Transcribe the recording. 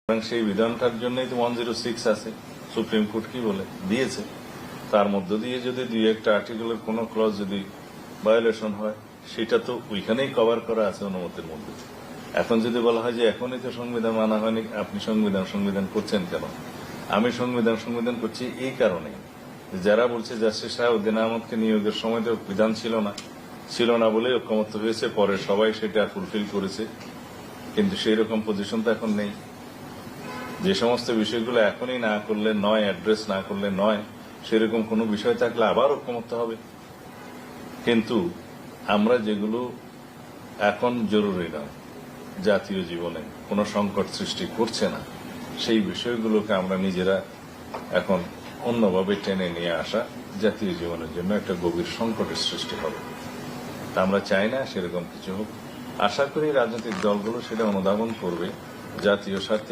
এবং সেই বিধানটার জন্যই তো 106 আছে, সুপ্রিম কোর্ট কি বলে দিয়েছে। তার মধ্য দিয়ে যদি দুই একটা আর্টিকেলের কোনো ক্লজ যদি ভায়োলেশন হয়, সেটা তো ওইখানেই কভার করা আছে অনুমতির মধ্যে। এখন যদি বলা হয় যে এখনই তো সংবিধান মানা হয়নি, আপনি সংবিধান করছেন কেন? আমি সংবিধান করছি এই কারণে, যারা বলছে জাস্টিস শাহাবুদ্দিন আহমদকে নিয়োগের সময় তো বিধান ছিল না বলে ঐক্যমত্য হয়েছে, পরে সবাই সেটা ফুলফিল করেছে, কিন্তু সেই রকম পজিশন তো এখন নেই। যে সমস্ত বিষয়গুলো এখনই না করলে নয়, অ্যাড্রেস না করলে নয়, সেরকম কোনো বিষয় থাকলে আবার ঐক্যমত্য হবে। কিন্তু আমরা যেগুলো এখন জরুরি নয়, জাতীয় জীবনে কোনো সংকট সৃষ্টি করছে না, সেই বিষয়গুলোকে আমরা নিজেরা এখন অন্যভাবে টেনে নিয়ে আসা জাতীয় জীবনের জন্য একটা গভীর সংকটের সৃষ্টি হবে। তা আমরা চাই না সেরকম কিছু হোক। আশা করি রাজনৈতিক দলগুলো সেটা অনুধাবন করবে, জাতীয় স্বার্থে